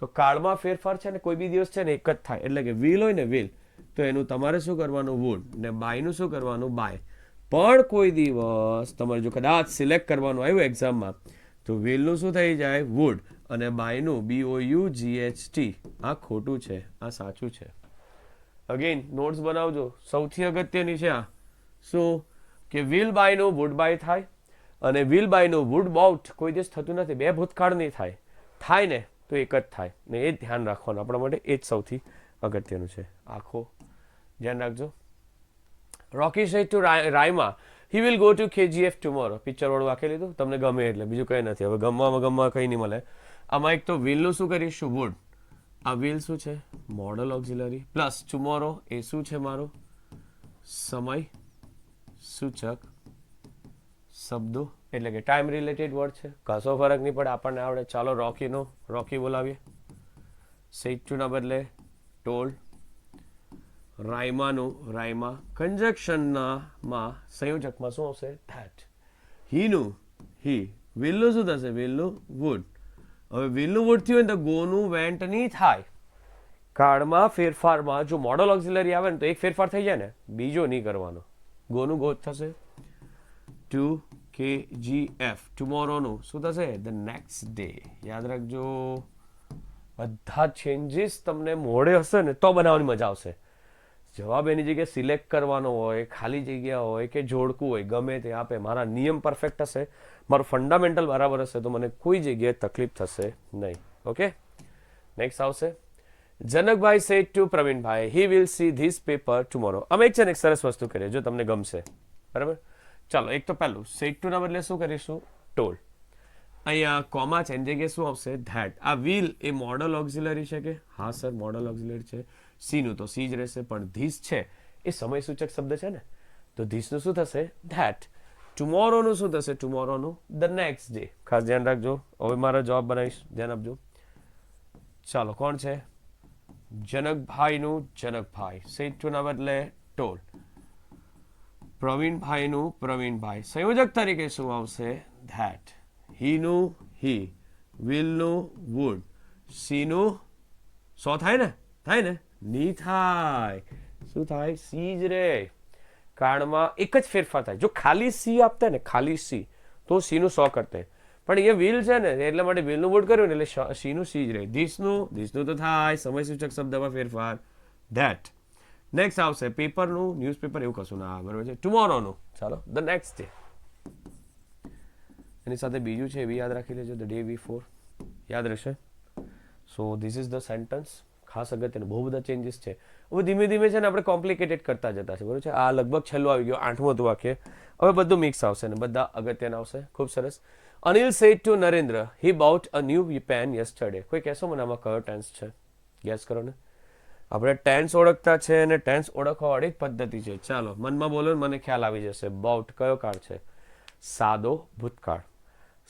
તો કાળમાં ફેરફાર છે ને કોઈ બી દિવસ છે ને એક જ થાય. એટલે કે વિલ હોય ને વિલ, તો એનું તમારે શું કરવાનું? વુડ. ને બાયનું શું કરવાનું? બાય. પણ કોઈ દિવસ તમારે જો કદાચ સિલેક્ટ કરવાનું આવ્યું એક્ઝામમાં, તો વિલનું શું થઈ જાય? વુડ. અને બાયનું BOUGHT. આ ખોટું છે, આ સાચું છે. અગેન નોટ્સ બનાવજો. સૌથી અગત્યની છે આ. શું કે વિલ બાયનું વુડ બાય થાય, અને વિલ બાયનું વુડ બાઉટ કોઈ દિવસ થતું નથી. બે ભૂતકાળ નહીં થાય. થાય ને તો એક જ થાય. ને એ ધ્યાન રાખવાનું આપણા માટે. એ જ સૌથી અગત્યનું છે. આખો ધ્યાન રાખજો. Rocky said to Raima he will go to KGF tomorrow. Picture વાળું વાંકી લીધું. તમને ગમે એટલે, બીજું કંઈ નથી. હવે ગમવામાં કંઈ નહીં મળે. આમાં એક તો વિલનું શું કરીશું? વુડ. આ વિલ શું છે? Model auxiliary. પ્લસ ટુમોરો એ શું છે? મારો સમય સૂચક શબ્દો, એટલે કે ટાઈમ રિલેટેડ વર્ડ છે. કશો ફરક નહીં પડે, આપણને આવડે. ચાલો રોકી બોલાવીએ. સેડ ટુ ના બદલે ટોલ્ડ. રાયમા. કંજક્શનમાં સંયોજકમાં શું આવશે? ધેટ. હીનું હી. વિલનું શું થશે? વિલનું વુડ. હવે વિલનું વુડ થયું ને તો ગોનું વેન્ટ નહીં થાય. કાળમાં ફેરફારમાં જો મોડલ ઓક્ઝિલરી આવે ને તો એક ફેરફાર થઈ જાય ને, બીજો નહીં કરવાનો. ગોનું ગો થશે. To KGF. ટુમોરોનું શું થશે? The next day. યાદ રાખજો, બધા ચેન્જીસ તમને મોડે હશે ને તો બનાવવાની મજા આવશે. જવાબ એની જગ્યાએ સિલેક્ટ કરવાનો હોય, ખાલી જગ્યા હોય કે જોડકું હોય, ગમે તે આપે. મારા નિયમ પરફેક્ટ હશે, મારું ફંડામેન્ટલ બરાબર હશે, તો મને કોઈ જગ્યાએ તકલીફ થશે નહીં. ઓકે, નેક્સ્ટ આવશે. Janakbhai said to Pravinbhai he will see this paper tomorrow. અમે એક છે ને એક સરસ વસ્તુ કરીએ, જો તમને ગમશે. બરાબર, ચાલો. એક તો પહેલું સેડ ટુ ના બદલે શું કરીશું? ટોલ્ડ. અહીંયા કોમા છે, એની જગ્યાએ શું આવશે? ધેટ. આ વિલ એ મોડલ ઓક્ઝિલરી છે કે? હા સર, મોડલ ઓક્ઝિલરી છે. સીનું તો સી જ રહેશે, પણ ધીસ છે એ સમય સૂચક શબ્દ છે ને, તો ધીસનું શું થશે? ધેટ. ટુમોરોનું શું થશે? ટુમોરોનું ધ નેક્સ્ટ ડે. ખાસ ધ્યાન રાખજો. હવે મારા જવાબ બનાવીશ, ધ્યાન આપજો. ચાલો, કોણ છે? જનકભાઈનું જનકભાઈ. સેડ ટુ ના બદલે ટોલ. પ્રવીણભાઈનું પ્રવીણભાઈ. સંયોજક તરીકે શું આવશે? ધેટ. હીનું હી. વિલનું વુડ. સીનું સો થાય ને? થાય ને? ની થાય. શું થાય? સી જ રે. કાળમાં એક જ ફેરફાર થાય. જો ખાલી સી આપતા ને, ખાલી સી, તો સીનું 100 કરતે. પણ એ વિલ છે ને, એટલા માટે વિલનું વુડ કર્યું ને, એટલે સીનું સી જ રહે. ધીસનું તો થાય, સમય સૂચક શબ્દમાં ફેરફાર. ધેટ. નેક્સ્ટ આવશે પેપરનું, ન્યૂઝપેપર, એવું કશું ના. બરોબર છે. ટુમોરોનું, ચાલો, ધ નેક્સ્ટ ડે. એની સાથે બીજું છે, એવી યાદ રાખી લેજો, ધ ડે બિફોર. યાદ રહેશે. So this is the sentence. ખાસ અગત્યનું, બહુ બધા ચેન્જીસ છે. હવે ધીમે ધીમે છે ને આપણે કોમ્પ્લિકેટેડ કરતા જતા છે. બરોબર છે. આ લગભગ છેલ્લું આવી ગયું, 8મું હતું વાક્ય. હવે બધું મિક્સ આવશે ને બધા અગત્યના આવશે. ખૂબ સરસ. Anil said to Narendra he bought a new pen yesterday. કોઈ કહેશો મને આમાં કયો ટેન્સ છે? ગેસ કરો ને. આપણે ટેન્સ ઓળખતા છે અને ટેન્સ ઓળખવાવાળી જ પદ્ધતિ છે. ચાલો મનમાં બોલો ને મને ખ્યાલ આવી જશે. બાઉટ કયો કાળ છે? સાદો ભૂતકાળ.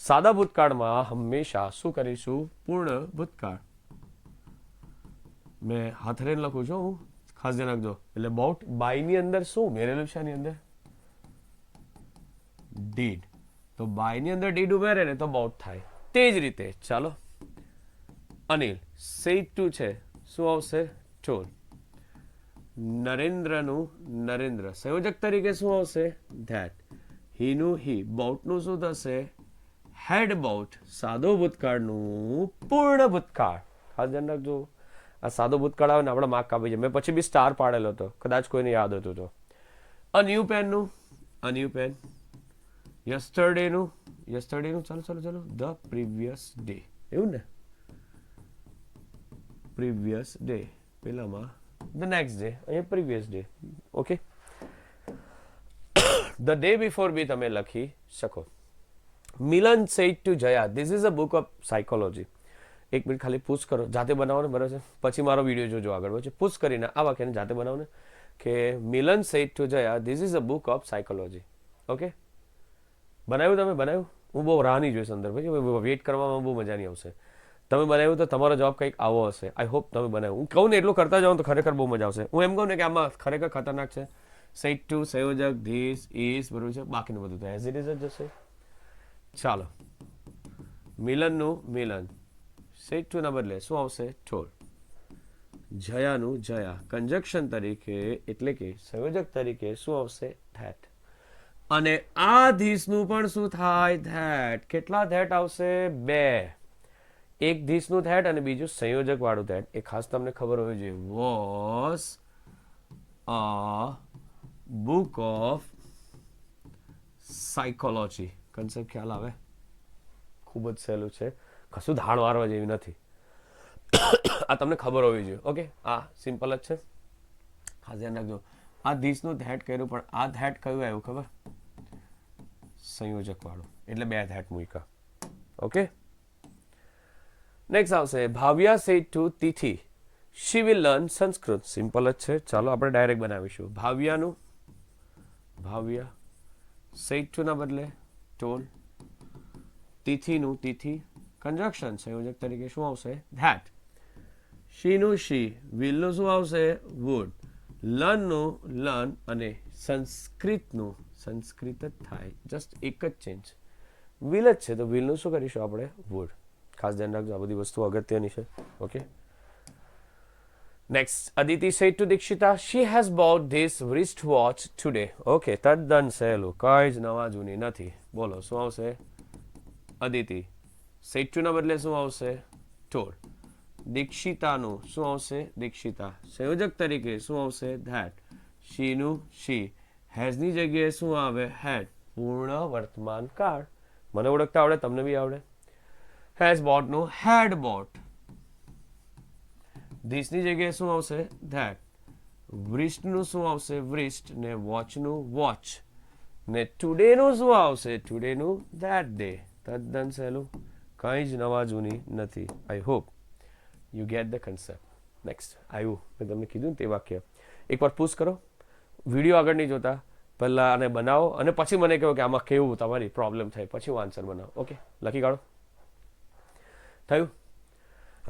સાદા ભૂતકાળમાં હંમેશા શું કરીશું? પૂર્ણ ભૂતકાળ. મેં હાથ રેન લખું છું હું, ખાસ ધ્યાન રાખજો. એટલે બાઉટ બાયની અંદર શું ઉમેરેલું છે? આની અંદર ડીડ. તો બાયની અંદર ડીડ ઉમેરે ને તો બાઉટ થાય. તે જ રીતે ચાલો અનિલ સેડ ટુ છે, શું આવશે? ટોલ. નરેન્દ્રનું નરેન્દ્ર સંયોજક તરીકે શું આવશે? ધેટ. હીનું હી બાઉટનું શું થશે? હેડ બાઉટ. સાદો ભૂતકાળનું પૂર્ણ ભૂતકાળ. ખાસ ધ્યાન રાખજો. આ સાદો ભૂતકાળ આવે ને આપણે માર્ક કાપી જાય. મેં પછી બી સ્ટાર પાડેલો હતો, કદાચ કોઈને યાદ હતું તો. અ ન્યૂ પેનનું અ ન્યૂ પેન. યસ્ટરડેનું ચાલો ચાલો ચાલો ધ પ્રીવિયસ ડે. એવું ને? Previous day. પેલામાં ધ નેક્સ્ટ ડે, અહીંયા previous day. Okay. The day before B તમે લખી શકો. Milan said to Jaya, this is a book of psychology. એક મિનિટ ખાલી પુશ કરો, જાતે બનાવો ને, બરાબર છે? પછી મારો વિડીયો જોજો આગળ. પછી પુશ કરીને આ વાક્યને જાતે બનાવો ને કે Milan said to Jaya, this is a book of psychology. Okay, બનાવ્યું? તમે બનાવ્યું? હું બહુ રાહ નહીં જોઈશ અંદર, પછી વેઇટ કરવામાં બહુ મજા નહીં આવશે. તમે બનાવ્યું તો તમારો જવાબ કંઈક આવો હશે. આઈ હોપ તમે બનાવ્યું. હું કહું ને એટલું કરતા જાઓ તો ખરેખર બહુ મજા આવશે. હું એમ કહું ને કે આમાં ખરેખર ખતરનાક છે. સેડ ટુ સંયોજક ધીસ ઇઝ, બરોબર છે? બાકીનું બધું તો એઝ ઇટ ઇઝ જ જશે. ચાલો મિલનનું મિલન, સેડ ટુ ના બદલે શું આવશે? ટોલ. જયાનું જયા કંજક્શન તરીકે એટલે કે સંયોજક તરીકે શું આવશે? ધેટ. અને આ ધીસનું પણ શું થાય? ધેટ. કેટલા ધેટ આવશે? 2. એક ધીસનું ધેટ અને બીજું સંયોજક વાળું ધેટ. એ ખાસ તમને ખબર હોવી જોઈએ. Was a book of psychology. Concept ખ્યાલ આવે? ખૂબ જ સહેલું છે, કશું ધાડ વારવા જેવી નથી. આ તમને ખબર હોવી જોઈએ. ઓકે, આ સિમ્પલ જ છે. ખાસ ધ્યાન રાખજો. આ ધીસનું ધેટ કર્યું, પણ આ ધેટ કયું આવ્યું ખબર? સંયોજક વાળું. એટલે 2 ધેટ મૂક્યા. ઓકે. નેક્સ્ટ આવશે ભાવ્યા said to Tithi, she will learn Sanskrit. Simple જ છે. ચાલો આપણે ડાયરેક્ટ બનાવીશું. ભાવ્યાનું ભાવ્યા, સેડ ટુ ના બદલે ટોલ. તિથિનું તિથિ કંજક્શન સંયોજક તરીકે શું આવશે? ધેટ. શીનું શી, વિલનું શું આવશે? વુડ. લર્નનું લર્ન અને સંસ્કૃતનું સંસ્કૃત જ થાય. જસ્ટ એક જ ચેન્જ. વિલ જ છે તો વિલનું શું કરીશું આપણે? વુડ. ખાસ ધ્યાન રાખજો, આ બધી વસ્તુ અગત્યની છે. Okay. Next Aditi said to Dikshita, she has bought this wrist watch today. Okay, તદ્દન સહેલું, કઈ જ નવા જૂની નથી. બોલો શું આવશે? અદિતિ. સેડ ટુ ના બદલે શું આવશે? ટોલ. દીક્ષિતાનું શું આવશે? દીક્ષિતા. સંયોજક તરીકે શું આવશે? ધેટ. શીનું શી. હેઝની જગ્યાએ શું આવે? હેડ. પૂર્ણ વર્તમાન કાળ. મને ઓળખતા આવડે, તમને બી આવડે. Has બોટનું had bought. ધીસની જગ્યાએ શું આવશે? ધેટ. વૃષ્ટનું શું આવશે? વૃષ્ટ. ને વોચનું વોચ. ને ટુડેનું શું આવશે? ટુડેનું ધેટ ડે. તદ્દન સહેલું, કંઈ જ નવા જૂની નથી. I hope you get the concept. Next આવ્યું, મેં તમને કીધું ને તે વાક્ય. એકવાર પુશ કરો, વિડીયો આગળ નહીં જોતા, પહેલાં આને બનાવો અને પછી મને કહો કે આમાં કેવું તમારી પ્રોબ્લેમ થાય, પછી હું આન્સર બનાવો. ઓકે, લખી કાઢો. થયું?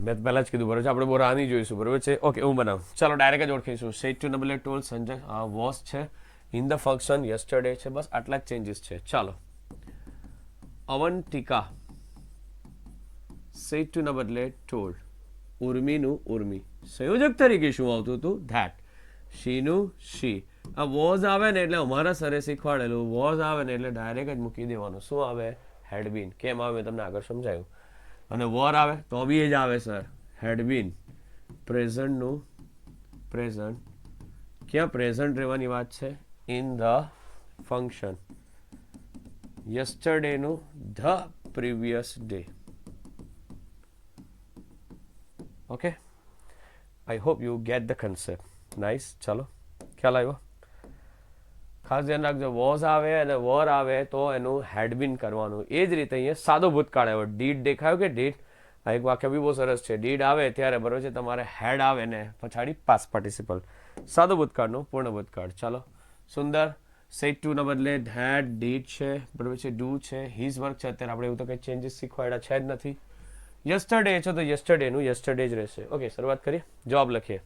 મેં પહેલાં જ કીધું, બરાબર છે? આપણે બહુ રાહ નહીં જોઈશું, બરાબર છે? ઓકે, હું બનાવું. ચાલો ડાયરેક્ટ જ ઓળખીશું. Said to double tall Sanjay was છે. ઇન ધ ફંક્શન યસ્ટરડે છે. બસ આટલા જ ચેન્જીસ છે. ચાલો અવંતિકા સેડ ટુ ના બદલે ટોલ્ડ. ઉર્મીનું ઉર્મી. સંયોજક તરીકે શું આવતું હતું? ધેટ. શીનું શી. આ વોઝ આવે ને એટલે અમારા સરે શીખવાડેલું, વોઝ આવે ને એટલે ડાયરેક્ટ જ મૂકી દેવાનું. શું આવે? હેડ બીન. કેમ આવે મેં તમને આગળ સમજાયું. અને વોર આવે તો બી એ જ આવે સર, હેડ બીન. પ્રેઝન્ટનું પ્રેઝન્ટ. ક્યાં પ્રેઝન્ટ રહેવાની વાત છે? In the function. યસ્ટરડેનું the previous day. Okay, I hope you get the concept. Nice. ચાલો, ખ્યાલ આવ્યો? ખાસ ધ્યાન રાખજો, વોઝ આવે અને વોર આવે તો એનું હેડ બીન કરવાનું. એ જ રીતે અહીંયા સાદો ભૂતકાળ આવ્યો. ડીડ દેખાયો કે ડીડ? આ એક વાક્ય બી બહુ સરસ છે. ડીડ આવે ત્યારે બરોબર છે તમારે હેડ આવે ને પછાડી પાસ પાર્ટિસિપલ. સાદો ભૂતકાળનો પૂર્ણ ભૂતકાળ. ચાલો સુંદર. સેટ ટુ ના બદલે હેડ ડીડ છે બરોબર છે, ડુ છે, હીઝ વર્ક છે. અત્યારે આપણે એવું તો કંઈ ચેન્જીસ શીખવાડ્યા છે જ નથી. યસ્ટરડે છે તો યસ્ટરડેનું યસ્ટરડે જ રહેશે. ઓકે, શરૂઆત કરીએ. જવાબ લખીએ.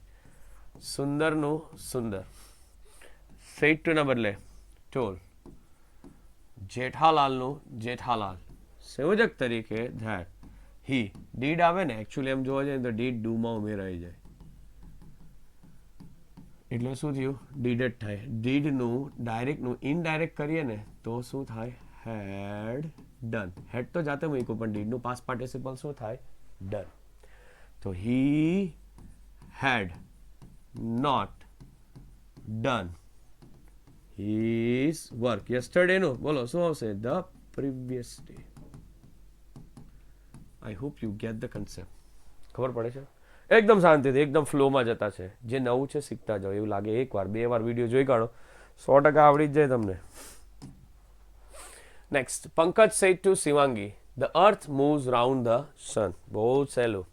સુંદરનું સુંદર. સેટ ટુ ના બદલે ટોલ. જેઠાલાલનું જેઠાલાલ. સંયોજક તરીકે ધેટ. હી. ડીડ આવે ને એકચ્યુઅલી એમ જોવા જઈએ તો ડીડ ડુમાં ઉમેરાઈ જાય એટલે શું થયું? ડીડ જ થાય. ડીડનું ડાયરેક્ટનું ઇનડાયરેક્ટ કરીએ ને તો શું થાય? હેડ ડન. હેડ તો જાતે મૂક્યું પણ ડીડનું પાસ પાર્ટિસિપલ શું થાય? ડન. તો he had not done his work યસ્ટરડેનું. બોલો શું આવશે? The previous day. I hope you get the concept. ખબર પડે છે? એકદમ શાંતિથી એકદમ ફ્લોમાં જતા છે. જે નવું છે શીખતા જાઓ. એવું લાગે એકવાર બે વાર વિડીયો જોઈ કાઢો 100% આવડી જ જાય તમને. Next. Pankaj said to Shivangi the earth moves round the sun. બહુ સહેલું.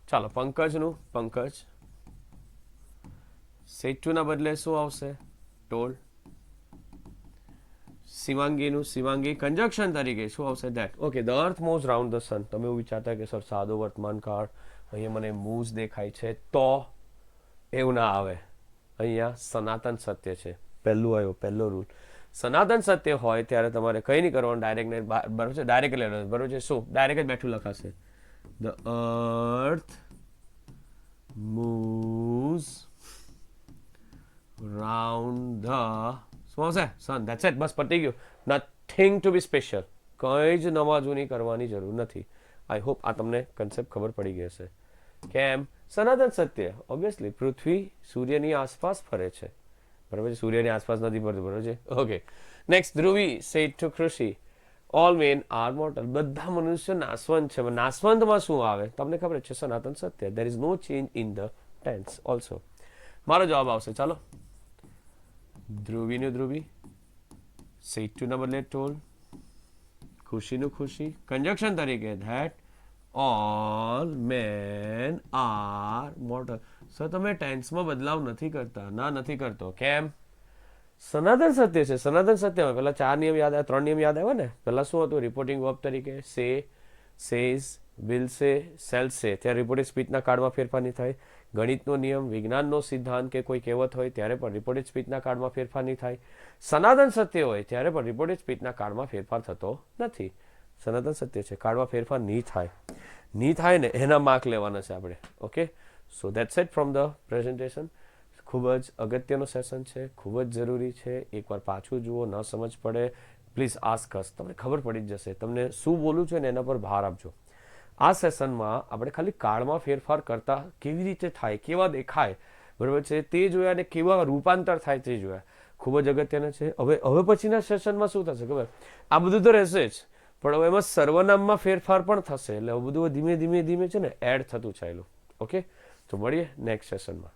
ચાલો પંકજનું પંકજ. સેડ ટુ ના બદલે શું આવશે? ટોલ્ડ. શિવાંગીનું શિવાંગી કંજક્શન તરીકે શું આવશે? That. Okay, the earth moves round the sun. તમે એવું વિચારતા કે સર સાદો વર્તમાન કાળ, અહીંયા મને મૂવ્સ દેખાય છે તો એવું ના આવે. અહીંયા સનાતન સત્ય છે. પહેલું આવ્યો પહેલો રૂલ. સનાતન સત્ય હોય ત્યારે તમારે કંઈ નહીં કરવાનું. ડાયરેક્ટ બરોબર છે, ડાયરેક્ટ લેવાનું બરોબર છે. શું ડાયરેક્ટ જ બેઠું લખાશે? The earth moves round the શું આવશે? સન. That's it. બસ પતી ગયું. Nothing to be special. કંઈ જ નવા જૂની કરવાની જરૂર નથી. આઈ હોપ આ તમને કન્સેપ્ટ ખબર પડી ગઈ હશે. કેમ? સનાતન સત્ય ઓબ્વિયસલી પૃથ્વી સૂર્યની આસપાસ ફરે છે બરાબર છે, સૂર્યની આસપાસ નથી ફરતું બરાબર છે. Okay, next. Dhruvi said to કૃષિ ઓલ મેન આર મોર્ટલ. બધા મનુષ્ય નાશવંત છે. નાશવંતમાં શું આવે તમને ખબર છે? સનાતન સત્ય. There is no change in the tense also. મારો જવાબ આવશે. ચાલો. ધ્રુવીનું ધ્રુવી. સેડ ટુ ના બદલે ટોલ. ખુશીનું ખુશી. કંજક્શન તરીકે that all men are mortal. Sir તમે ટેન્સમાં બદલાવ નથી કરતા. ના, નથી કરતો. કેમ? સનાતન સત્ય છે. સનાતન સત્યમાં પેલા 4 નિયમ યાદ આવ્યા, 3 નિયમ યાદ આવ્યા ને? પેલા શું હતું? રિપોર્ટિંગ વર્બ તરીકે સે, સેઝ, વિલ સે, સેલ સે. ત્યારે રિપોર્ટેડ સ્પીચના કાળમાં ફેરફાર નહીં થાય. ગણિતનો નિયમ, વિજ્ઞાનનો સિદ્ધાંત કે કોઈ કહેવત હોય ત્યારે પણ રિપોર્ટેડ સ્પીચના કાળમાં ફેરફાર નહીં થાય. સનાતન સત્ય હોય ત્યારે પણ રિપોર્ટેડ સ્પીચના કાળમાં ફેરફાર થતો નથી. સનાતન સત્ય છે. કાળમાં ફેરફાર નહીં થાય. નહીં થાય ને એના માર્ક લેવાના છે આપણે. Okay, so that's it from the presentation. ખૂબ જ અગત્યનો સેશન છે, ખૂબ જ જરૂરી છે. એકવાર પાછું જુઓ, ન સમજ પડે પ્લીઝ આસ્ક અસ. તમને ખબર પડી જ જશે. તમને શું બોલું છું ને એના પર ભાર આપજો. આ સેશનમાં આપણે ખાલી કાળમાં ફેરફાર કરતા કેવી રીતે થાય, કેવા દેખાય બરાબર છે તે જોયા અને કેવા રૂપાંતર થાય તે જોયા. ખૂબ જ અગત્યના છે. હવે પછીના સેશનમાં શું થશે ખબર? આ બધું તો રહેશે જ પણ હવે એમાં સર્વનામમાં ફેરફાર પણ થશે. એટલે બધું ધીમે ધીમે ધીમે છે ને એડ થતું ચાલ્યું. ઓકે, તો મળીએ નેક્સ્ટ સેશનમાં.